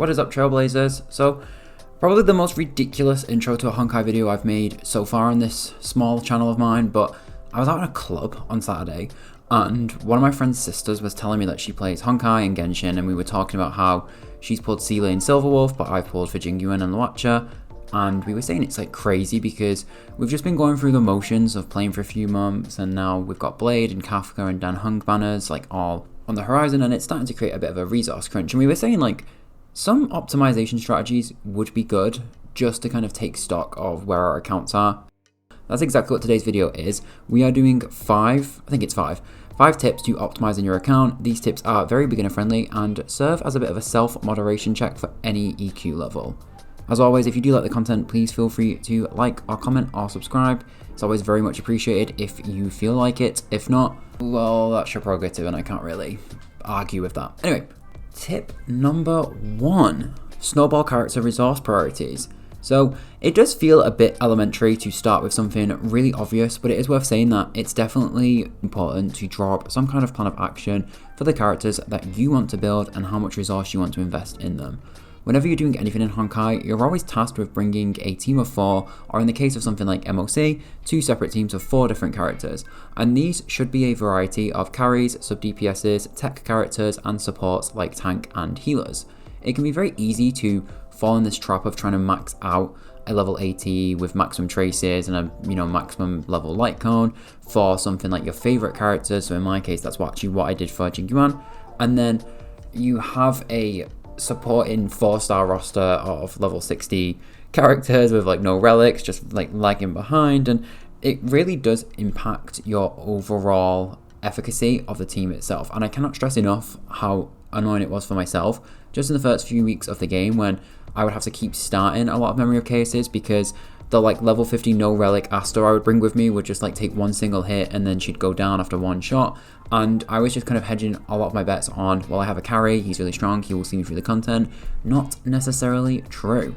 What is up, Trailblazers? So, probably the most ridiculous intro to a Honkai video I've made so far on this small channel of mine, but I was out in a club on Saturday, and one of my friend's sisters was telling me that she plays Honkai and Genshin, and we were talking about how she's pulled Sea Lane Silverwolf, but I've pulled for Jingyuan and Watcher, and we were saying it's like crazy because we've just been going through the motions of playing for a few months, and now we've got Blade and Kafka and Dan Hung banners like all on the horizon, and it's starting to create a bit of a resource crunch. And we were saying like some optimization strategies would be good just to kind of take stock of where our accounts are. That's exactly what today's video is. We are doing five tips to optimize in your account. These tips are very beginner friendly and serve as a bit of a self-moderation check for any EQ level. As always, if you do like the content, please feel free to like or comment or subscribe. It's always very much appreciated if you feel like it. If not, well, that's your prerogative and I can't really argue with that. Anyway, tip number 1, Snowball character resource priorities. So it does feel a bit elementary to start with something really obvious, but it is worth saying that it's definitely important to draw up some kind of plan of action for the characters that you want to build and how much resource you want to invest in them. Whenever you're doing anything in Honkai, you're always tasked with bringing a team of 4, or in the case of something like MOC, 2 separate teams of 4 different characters. And these should be a variety of carries, sub-DPSs, tech characters, and supports like tank and healers. It can be very easy to fall in this trap of trying to max out a level 80 with maximum traces and a maximum level light cone for something like your favorite characters. So in my case, that's what I did for Jingyuan. And then you have a supporting 4-star roster of level 60 characters with like no relics, just like lagging behind, and it really does impact your overall efficacy of the team itself. And I cannot stress enough how annoying it was for myself just in the first few weeks of the game when I would have to keep starting a lot of memory of cases because the like level 50 no relic Astor I would bring with me would just like take one single hit and then she'd go down after one shot. And I was just kind of hedging a lot of my bets on, well, I have a carry, he's really strong, he will see me through the content. Not necessarily true.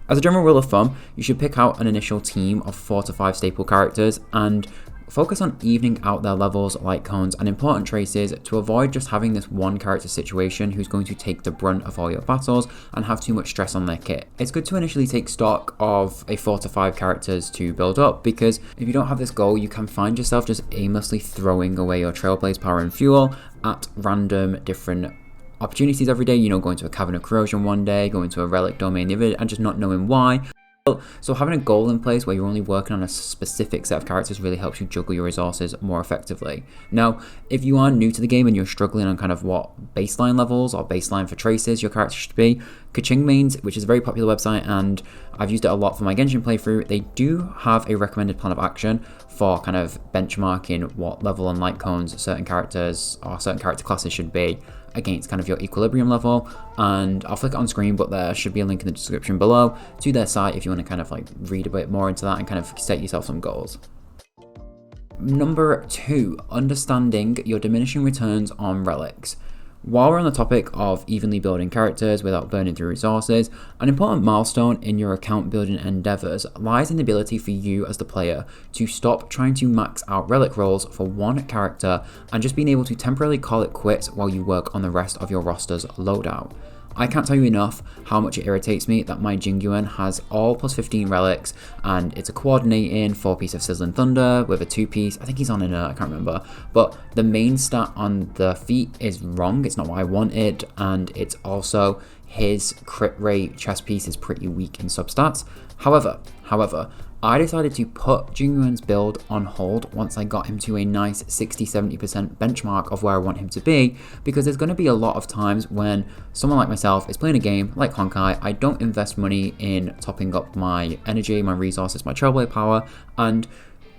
As a general rule of thumb, you should pick out an initial team of 4 to 5 staple characters and focus on evening out their levels, light cones, and important traces to avoid just having this one character situation who's going to take the brunt of all your battles and have too much stress on their kit. It's good to initially take stock of a 4 to 5 characters to build up, because if you don't have this goal, you can find yourself just aimlessly throwing away your Trailblaze power and fuel at random different opportunities every day, going to a Cavern of Corrosion one day, going to a Relic Domain the other, and just not knowing why. So having a goal in place where you're only working on a specific set of characters really helps you juggle your resources more effectively. Now, if you are new to the game and you're struggling on kind of what baseline levels or baseline for traces your character should be, Kaching Mains, which is a very popular website and I've used it a lot for my Genshin playthrough, they do have a recommended plan of action for kind of benchmarking what level and light cones certain characters or certain character classes should be against kind of your equilibrium level, and I'll flick it on screen, but there should be a link in the description below to their site if you want to kind of like read a bit more into that and kind of set yourself some goals. Number 2, understanding your diminishing returns on relics. While we're on the topic of evenly building characters without burning through resources, an important milestone in your account building endeavors lies in the ability for you as the player to stop trying to max out relic rolls for one character and just being able to temporarily call it quits while you work on the rest of your roster's loadout. I can't tell you enough how much it irritates me that my Jingyuan has all plus 15 relics and it's a coordinating 4-piece of Sizzling Thunder with a 2-piece, I think he's on inert, I can't remember, but the main stat on the feat is wrong, it's not what I wanted, and it's also his crit rate chest piece is pretty weak in substats. However, I decided to put Jingyuan's build on hold once I got him to a nice 60-70% benchmark of where I want him to be, because there's going to be a lot of times when someone like myself is playing a game like Honkai, I don't invest money in topping up my energy, my resources, my Trailblaze power, and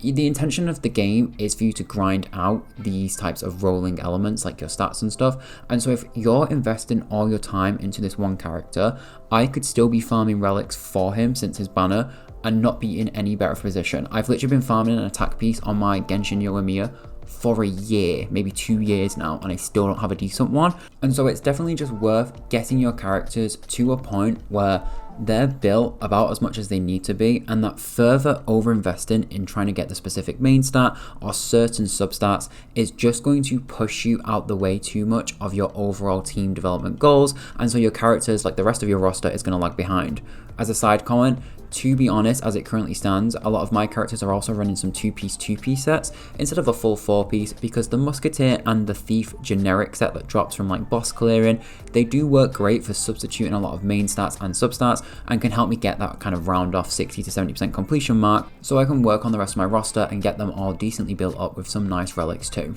the intention of the game is for you to grind out these types of rolling elements like your stats and stuff. And so if you're investing all your time into this one character, I could still be farming relics for him since his banner and not be in any better position. I've literally been farming an attack piece on my Genshin Yoimiya for a year, maybe 2 years now, and I still don't have a decent one. And so it's definitely just worth getting your characters to a point where they're built about as much as they need to be, and that further overinvesting in trying to get the specific main stat or certain substats is just going to push you out the way too much of your overall team development goals, and so your characters, like the rest of your roster, is going to lag behind. As a side comment, to be honest, as it currently stands, a lot of my characters are also running some 2-piece sets instead of a full 4-piece, because the Musketeer and the Thief generic set that drops from like boss clearing, they do work great for substituting a lot of main stats and substats and can help me get that kind of round off 60 to 70% completion mark, so I can work on the rest of my roster and get them all decently built up with some nice relics too.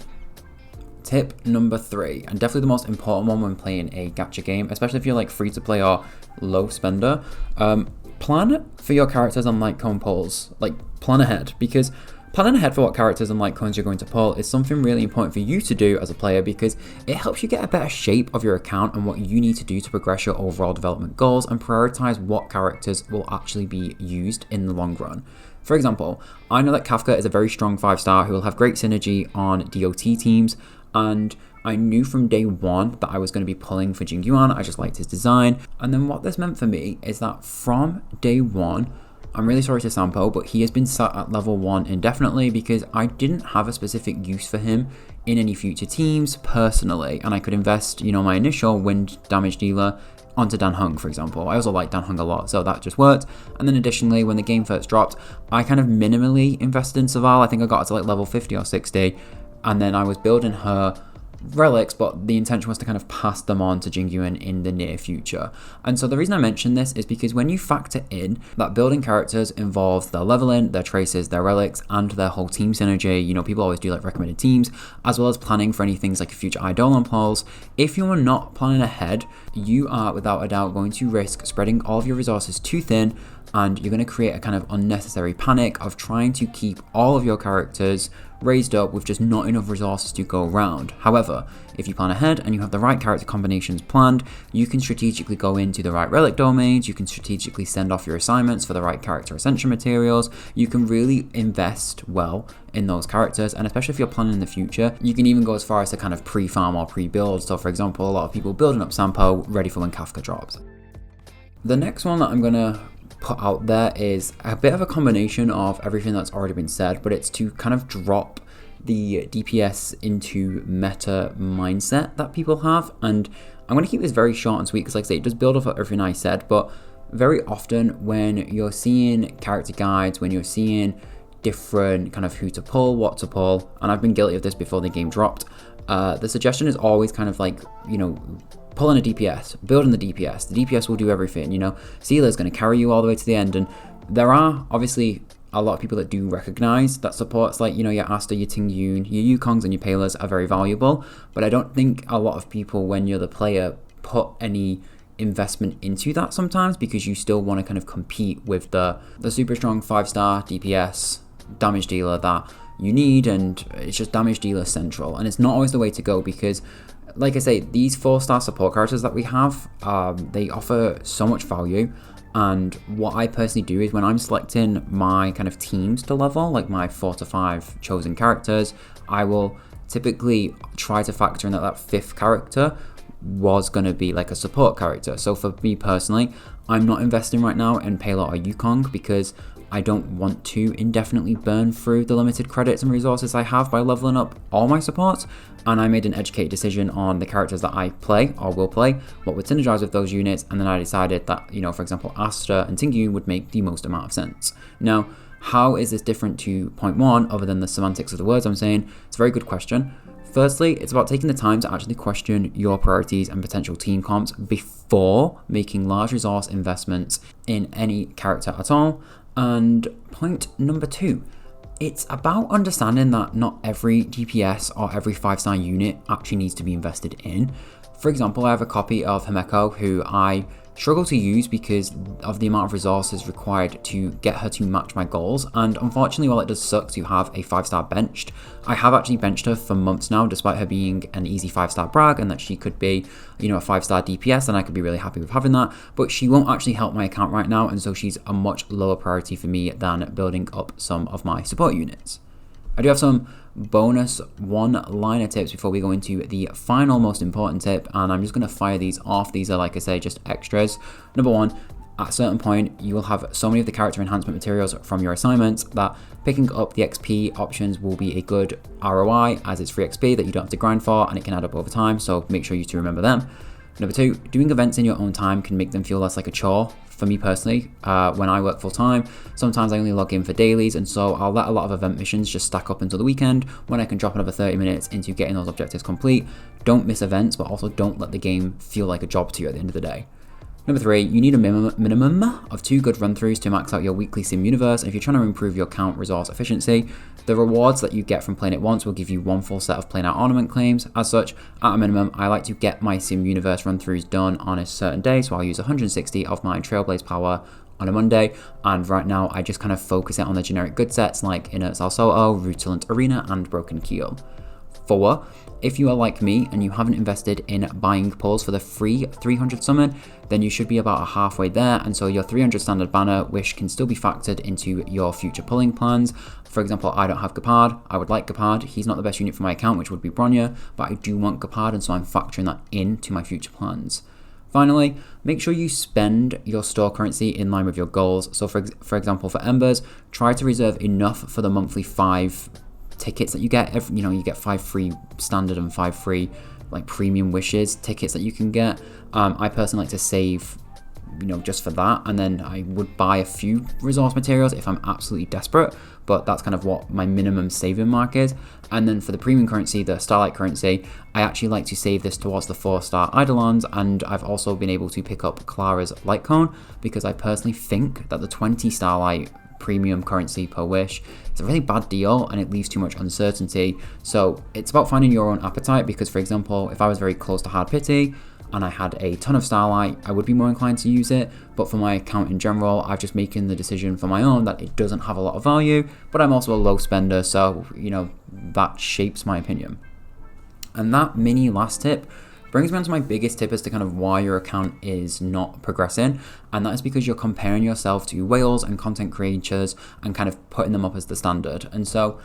Tip number 3, and definitely the most important one when playing a gacha game, especially if you're like free to play or low spender, plan for your characters and light cone pulls. Like, plan ahead, because planning ahead for what characters and light cones you're going to pull is something really important for you to do as a player, because it helps you get a better shape of your account and what you need to do to progress your overall development goals and prioritize what characters will actually be used in the long run. For example, I know that Kafka is a very strong 5-star who will have great synergy on DOT teams, and I knew from day one that I was going to be pulling for Jingyuan. I just liked his design. And then what this meant for me is that from day one, I'm really sorry to Sampo, but he has been sat at level 1 indefinitely because I didn't have a specific use for him in any future teams personally, and I could invest, my initial wind damage dealer onto Dan Hung, for example. I also like Dan Hung a lot, so that just worked. And then additionally, when the game first dropped, I kind of minimally invested in Saval. I think I got to like level 50 or 60, and then I was building her relics, but the intention was to kind of pass them on to Jingyuan in the near future. And so the reason I mention this is because when you factor in that building characters involves their leveling, their traces, their relics, and their whole team synergy, people always do like recommended teams, as well as planning for any things like future Eidolon pulls. If you are not planning ahead, you are without a doubt going to risk spreading all of your resources too thin, and you're going to create a kind of unnecessary panic of trying to keep all of your characters raised up with just not enough resources to go around. However, if you plan ahead and you have the right character combinations planned, you can strategically go into the right relic domains, you can strategically send off your assignments for the right character ascension materials, you can really invest well in those characters, and especially if you're planning in the future, you can even go as far as to kind of pre-farm or pre-build. So for example, a lot of people building up Sampo ready for when Kafka drops. The next one that I'm going to put out there is a bit of a combination of everything that's already been said, but it's to kind of drop the DPS into meta mindset that people have. And I'm going to keep this very short and sweet because, like I say, it does build off of everything I said, but very often when you're seeing character guides, when you're seeing different kind of who to pull, what to pull, and I've been guilty of this before the game dropped, the suggestion is always kind of like, pulling a DPS, building the DPS. The DPS will do everything, Sealer's going to carry you all the way to the end. And there are obviously a lot of people that do recognize that supports like, your Asta, your Tingyun, your Yukongs and your Palas are very valuable. But I don't think a lot of people, when you're the player, put any investment into that sometimes, because you still want to kind of compete with the super strong 5-star DPS damage dealer that you need, and it's just damage dealer central. And it's not always the way to go, because like I say, these 4-star support characters that we have, they offer so much value. And what I personally do is when I'm selecting my kind of teams to level, like my 4 to 5 chosen characters, I will typically try to factor in that 5th character was going to be like a support character. So for me personally, I'm not investing right now in Pela or Yukong because I don't want to indefinitely burn through the limited credits and resources I have by leveling up all my supports. And I made an educated decision on the characters that I play or will play, what would synergize with those units, and then I decided that, for example, Asta and Tingyun would make the most amount of sense. Now, how is this different to point 1 other than the semantics of the words I'm saying? It's a very good question. Firstly, it's about taking the time to actually question your priorities and potential team comps before making large resource investments in any character at all. And point number 2, it's about understanding that not every DPS or every 5-star unit actually needs to be invested in. For example, I have a copy of Himeko who I struggle to use because of the amount of resources required to get her to match my goals, and unfortunately, while it does suck to have a 5-star benched, I have actually benched her for months now, despite her being an easy 5-star brag and that she could be, a 5-star DPS, and I could be really happy with having that, but she won't actually help my account right now, and so she's a much lower priority for me than building up some of my support units. I do have some bonus one-liner tips before we go into the final most important tip, and I'm just going to fire these off. These are, like I say, just extras. Number 1, at a certain point, you will have so many of the character enhancement materials from your assignments that picking up the XP options will be a good ROI, as it's free XP that you don't have to grind for, and it can add up over time, so make sure you to remember them. Number 2, doing events in your own time can make them feel less like a chore. For me personally, when I work full time, sometimes I only log in for dailies, and so I'll let a lot of event missions just stack up until the weekend when I can drop another 30 minutes into getting those objectives complete. Don't miss events, but also don't let the game feel like a job to you at the end of the day. Number 3, you need a minimum of 2 good run-throughs to max out your weekly sim universe. And if you're trying to improve your count resource efficiency, the rewards that you get from playing it once will give you 1 full set of playing out ornament claims. As such, at a minimum, I like to get my sim universe run-throughs done on a certain day, so I'll use 160 of my Trailblaze power on a Monday, and right now I just kind of focus it on the generic good sets like Inert Salsoto, Rutilant Arena, and Broken Keel. 4, if you are like me and you haven't invested in buying pulls for the free 300 summon, then you should be about halfway there, and so your 300 standard banner wish can still be factored into your future pulling plans. For example, I don't have Gepard. I would like Gepard. He's not the best unit for my account, which would be Bronya, but I do want Gepard, and so I'm factoring that into my future plans. Finally, make sure you spend your store currency in line with your goals. So for example, for Embers, try to reserve enough for the monthly 5 tickets that you get. You get 5 free standard and 5 free like premium wishes tickets that you can get. I personally like to save just for that, and then I would buy a few resource materials if I'm absolutely desperate, but that's kind of what my minimum saving mark is. And then for the premium currency, the Starlight currency, I actually like to save this towards the 4-star Eidolons, and I've also been able to pick up Clara's Light Cone because I personally think that the 20 Starlight premium currency per wish, it's a really bad deal and it leaves too much uncertainty. So it's about finding your own appetite, because for example, if I was very close to hard pity and I had a ton of Starlight, I would be more inclined to use it. But for my account in general, I've just making the decision for my own that it doesn't have a lot of value, but I'm also a low spender, so that shapes my opinion. And that mini last tip brings me on to my biggest tip as to kind of why your account is not progressing, and that is because you're comparing yourself to whales and content creators and kind of putting them up as the standard. And so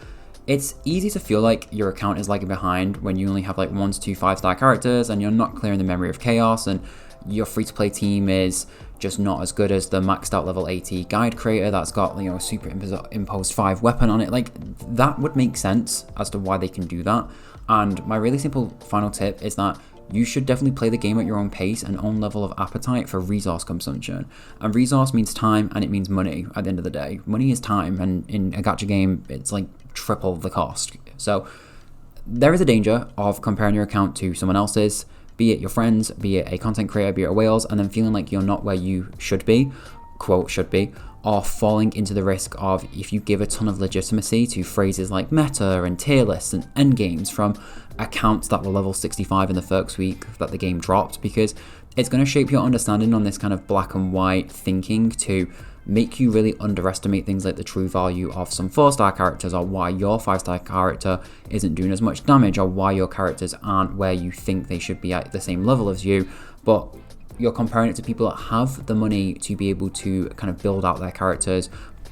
it's easy to feel like your account is lagging behind when you only have like 1 to 2 5-star characters and you're not clearing the memory of chaos, and your free-to-play team is just not as good as the maxed out level 80 guide creator that's got a super imposed 5 weapon on it. Like, that would make sense as to why they can do that. And my really simple final tip is that you should definitely play the game at your own pace and own level of appetite for resource consumption. And resource means time, and it means money at the end of the day. Money is time, and in a gacha game, it's like triple the cost. So there is a danger of comparing your account to someone else's, be it your friends, be it a content creator, be it a whales, and then feeling like you're not where you should be, quote, should be, or falling into the risk of, if you give a ton of legitimacy to phrases like meta and tier lists and endgames from accounts that were level 65 in the first week that the game dropped, because it's going to shape your understanding on this kind of black and white thinking to make you really underestimate things like the true value of some 4-star characters, or why your 5-star character isn't doing as much damage, or why your characters aren't where you think they should be at the same level as you, but you're comparing it to people that have the money to be able to kind of build out their characters,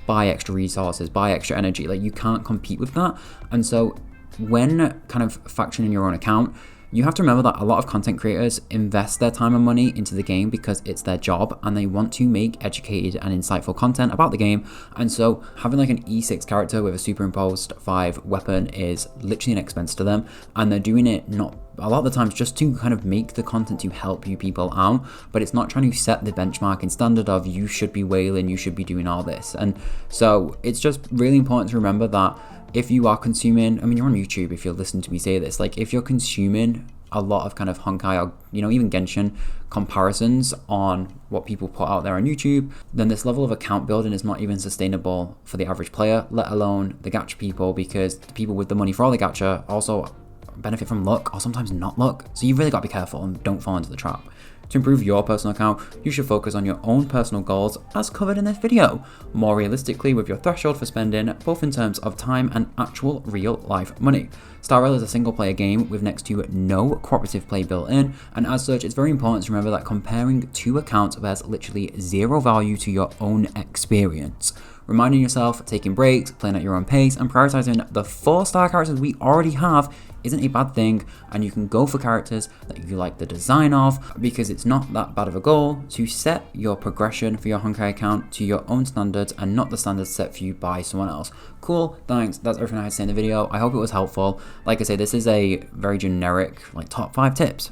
buy extra resources, buy extra energy. Like, you can't compete with that. And so when kind of factoring in your own account, you have to remember that a lot of content creators invest their time and money into the game because it's their job and they want to make educated and insightful content about the game. And so having like an E6 character with a superimposed 5 weapon is literally an expense to them, and they're doing it not a lot of the times just to kind of make the content to help you people out, but it's not trying to set the benchmark and standard of you should be whaling, you should be doing all this. And so it's just really important to remember that if you are consuming, you're on YouTube if you're listening to me say this, like if you're consuming a lot of kind of Honkai or, even Genshin comparisons on what people put out there on YouTube, then this level of account building is not even sustainable for the average player, let alone the gacha people, because the people with the money for all the gacha also benefit from luck or sometimes not luck. So you've really got to be careful and don't fall into the trap. To improve your personal account, you should focus on your own personal goals as covered in this video, more realistically with your threshold for spending, both in terms of time and actual real life money. Star Rail is a single player game with next to no cooperative play built in, and as such it's very important to remember that comparing 2 accounts bears literally 0 value to your own experience. Reminding yourself, taking breaks, playing at your own pace, and prioritizing the 4-star characters we already have isn't a bad thing, and you can go for characters that you like the design of, because it's not that bad of a goal to set your progression for your Honkai account to your own standards and not the standards set for you by someone else. Cool, thanks, that's everything I had to say in the video. I hope it was helpful. Like I say, this is a very generic, like, top 5 tips.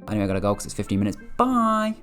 Anyway, I gotta go because it's 15 minutes. Bye!